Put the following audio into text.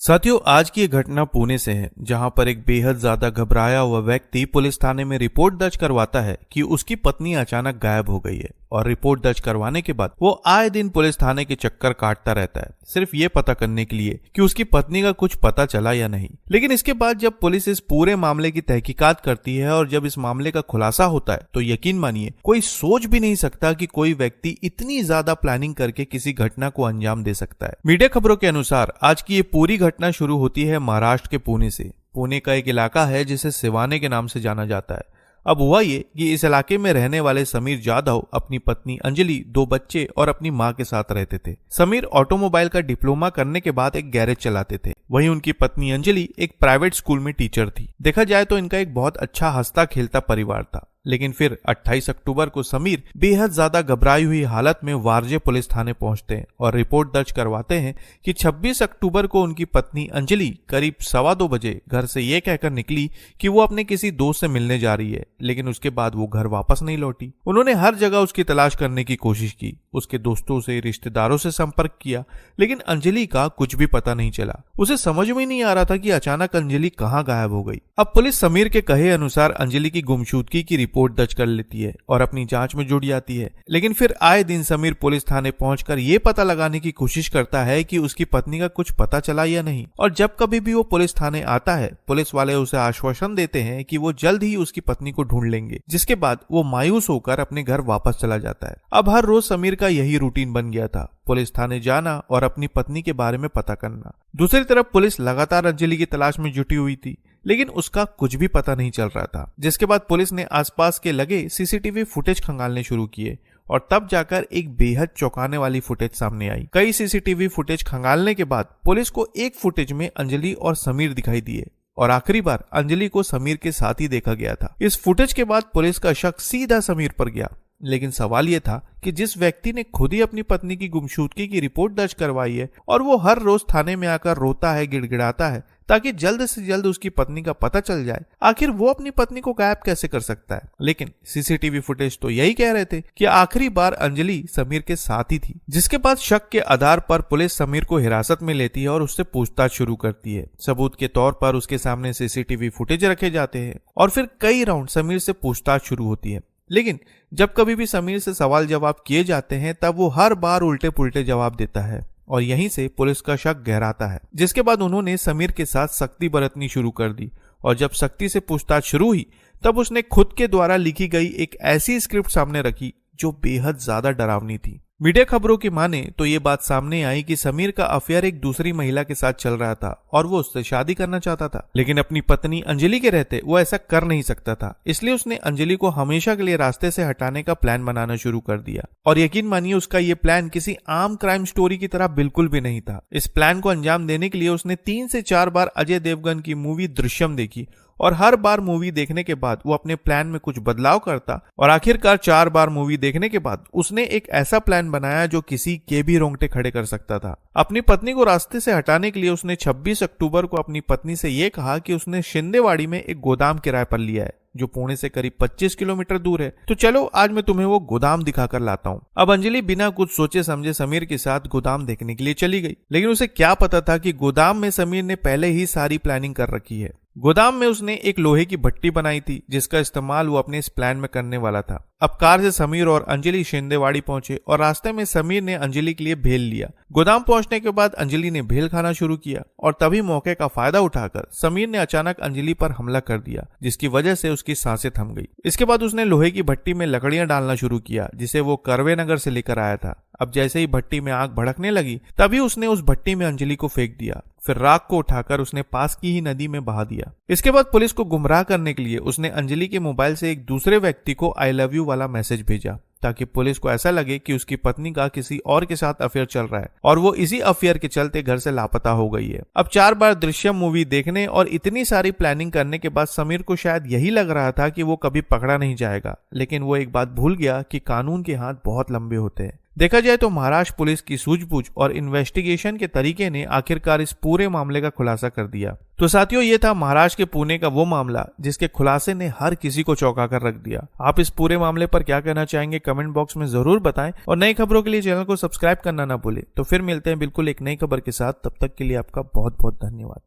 साथियों, आज की ये घटना पुणे से है, जहां पर एक बेहद ज्यादा घबराया हुआ व्यक्ति पुलिस थाने में रिपोर्ट दर्ज करवाता है कि उसकी पत्नी अचानक गायब हो गई है। और रिपोर्ट दर्ज करवाने के बाद वो आए दिन पुलिस थाने के चक्कर काटता रहता है, सिर्फ ये पता करने के लिए कि उसकी पत्नी का कुछ पता चला या नहीं। लेकिन इसके बाद जब पुलिस इस पूरे मामले की तहकीकात करती है और जब इस मामले का खुलासा होता है, तो यकीन मानिए कोई सोच भी नहीं सकता कि कोई व्यक्ति इतनी ज्यादा प्लानिंग करके किसी घटना को अंजाम दे सकता है। मीडिया खबरों के अनुसार आज की ये पूरी घटना शुरू होती है महाराष्ट्र के पुणे से। पुणे का एक इलाका है जिसे सिवाने के नाम से जाना जाता है। अब हुआ ये कि इस इलाके में रहने वाले समीर जाधव अपनी पत्नी अंजलि, 2 बच्चे और अपनी मां के साथ रहते थे। समीर ऑटोमोबाइल का डिप्लोमा करने के बाद एक गैरेज चलाते थे। वहीं उनकी पत्नी अंजलि एक प्राइवेट स्कूल में टीचर थी। देखा जाए तो इनका एक बहुत अच्छा हंसता खेलता परिवार था। लेकिन फिर 28 अक्टूबर को समीर बेहद ज्यादा घबराई हुई हालत में वारजे पुलिस थाने पहुंचते हैं और रिपोर्ट दर्ज करवाते हैं कि 26 अक्टूबर को उनकी पत्नी अंजलि करीब 2:15 बजे घर से ये कहकर निकली कि वो अपने किसी दोस्त से मिलने जा रही है, लेकिन उसके बाद वो घर वापस नहीं लौटी। उन्होंने हर जगह उसकी तलाश करने की कोशिश की, उसके दोस्तों से, रिश्तेदारों से संपर्क किया, लेकिन अंजलि का कुछ भी पता नहीं चला। उसे समझ में नहीं आ रहा था कि अचानक अंजलि कहाँ गायब हो गई। अब पुलिस समीर के कहे अनुसार अंजलि की गुमशुदगी की रिपोर्ट दर्ज कर लेती है और अपनी जांच में जुट जाती है। लेकिन फिर आए दिन समीर पुलिस थाने पहुंचकर ये पता लगाने की कोशिश करता है कि उसकी पत्नी का कुछ पता चला या नहीं। और जब कभी भी वो पुलिस थाने आता है, पुलिस वाले उसे आश्वासन देते हैं कि वो जल्द ही उसकी पत्नी को ढूंढ लेंगे, जिसके बाद वो मायूस होकर अपने घर वापस चला जाता है। अब हर रोज समीर का यही रूटीन बन गया था, पुलिस थाने जाना और अपनी पत्नी के बारे में पता करना। दूसरी तरफ पुलिस लगातार अंजलि की तलाश में जुटी हुई थी, लेकिन उसका कुछ भी पता नहीं चल रहा था। जिसके बाद पुलिस ने आसपास के लगे सीसीटीवी फुटेज खंगालने शुरू किए और तब जाकर एक बेहद चौंकाने वाली फुटेज सामने आई। कई सीसीटीवी फुटेज खंगालने के बाद पुलिस को एक फुटेज में अंजलि और समीर दिखाई दिए और आखिरी बार अंजलि को समीर के साथ ही देखा गया था। इस फुटेज के बाद पुलिस का शक सीधा समीर पर गया। लेकिन सवाल यह था कि जिस व्यक्ति ने खुद ही अपनी पत्नी की गुमशुदगी की रिपोर्ट दर्ज करवाई है और वो हर रोज थाने में आकर रोता है, गिड़गिड़ाता है ताकि जल्द से जल्द उसकी पत्नी का पता चल जाए, आखिर वो अपनी पत्नी को गायब कैसे कर सकता है। लेकिन सीसीटीवी फुटेज तो यही कह रहे थे कि आखिरी बार अंजलि समीर के साथ ही थी। जिसके बाद शक के आधार पर पुलिस समीर को हिरासत में लेती है और उससे पूछताछ शुरू करती है। सबूत के तौर पर उसके सामने सीसीटीवी फुटेज रखे जाते हैं और फिर कई राउंड समीर से पूछताछ शुरू होती है। लेकिन जब कभी भी समीर से सवाल जवाब किए जाते हैं, तब वो हर बार उल्टे पुल्टे जवाब देता है और यहीं से पुलिस का शक गहराता है। जिसके बाद उन्होंने समीर के साथ सख्ती बरतनी शुरू कर दी और जब सख्ती से पूछताछ शुरू हुई, तब उसने खुद के द्वारा लिखी गई एक ऐसी स्क्रिप्ट सामने रखी जो बेहद ज्यादा डरावनी थी। मीडिया खबरों की माने तो ये बात सामने आई कि समीर का अफेयर एक दूसरी महिला के साथ चल रहा था और वो उससे शादी करना चाहता था। लेकिन अपनी पत्नी अंजलि के रहते वो ऐसा कर नहीं सकता था, इसलिए उसने अंजलि को हमेशा के लिए रास्ते से हटाने का प्लान बनाना शुरू कर दिया। और यकीन मानिए उसका ये प्लान किसी आम क्राइम स्टोरी की तरह बिल्कुल भी नहीं था। इस प्लान को अंजाम देने के लिए उसने 3 से 4 बार अजय देवगन की मूवी दृश्यम देखी और हर बार मूवी देखने के बाद वो अपने प्लान में कुछ बदलाव करता और आखिरकार 4 बार मूवी देखने के बाद उसने एक ऐसा प्लान बनाया जो किसी के भी रोंगटे खड़े कर सकता था। अपनी पत्नी को रास्ते से हटाने के लिए उसने 26 अक्टूबर को अपनी पत्नी से ये कहा कि उसने शिंदेवाड़ी में एक गोदाम किराए पर लिया है जो पुणे से करीब 25 किलोमीटर दूर है, तो चलो आज मैं तुम्हें वो गोदाम दिखाकर लाता हूँ। अब अंजलि बिना कुछ सोचे समझे समीर के साथ गोदाम देखने के लिए चली गई। लेकिन उसे क्या पता था कि गोदाम में समीर ने पहले ही सारी प्लानिंग कर रखी है। गोदाम में उसने एक लोहे की भट्टी बनाई थी जिसका इस्तेमाल वो अपने इस प्लान में करने वाला था। अब कार से समीर और अंजलि शिंदेवाड़ी पहुंचे और रास्ते में समीर ने अंजलि के लिए भेल लिया। गोदाम पहुंचने के बाद अंजलि ने भेल खाना शुरू किया और तभी मौके का फायदा उठाकर समीर ने अचानक अंजलि पर हमला कर दिया, जिसकी वजह से उसकी सांसें थम गई। इसके बाद उसने लोहे की भट्टी में लकड़ियां डालना शुरू किया जिसे वो करवे नगर से लेकर आया था। अब जैसे ही भट्टी में आग भड़कने लगी, तभी उसने उस भट्टी में अंजलि को फेंक दिया। फिर राख को उठाकर उसने पास की ही नदी में बहा दिया। इसके बाद पुलिस को गुमराह करने के लिए उसने अंजलि के मोबाइल से एक दूसरे व्यक्ति को आई लव यू वाला मैसेज भेजा, ताकि पुलिस को ऐसा लगे कि उसकी पत्नी का किसी और के साथ अफेयर चल रहा है और वो इसी अफेयर के चलते घर से लापता हो गई है। अब 4 बार दृश्यम मूवी देखने और इतनी सारी प्लानिंग करने के बाद समीर को शायद यही लग रहा था कि वो कभी पकड़ा नहीं जाएगा, लेकिन वो एक बात भूल गया कि कानून के हाथ बहुत लंबे होते हैं। देखा जाए तो महाराष्ट्र पुलिस की सूझबूझ और इन्वेस्टिगेशन के तरीके ने आखिरकार इस पूरे मामले का खुलासा कर दिया। तो साथियों, ये था महाराष्ट्र के पुणे का वो मामला जिसके खुलासे ने हर किसी को चौंका कर रख दिया। आप इस पूरे मामले पर क्या कहना चाहेंगे कमेंट बॉक्स में जरूर बताएं और नई खबरों के लिए चैनल को सब्सक्राइब करना ना भूलें। तो फिर मिलते हैं बिल्कुल एक नई खबर के साथ, तब तक के लिए आपका बहुत बहुत धन्यवाद।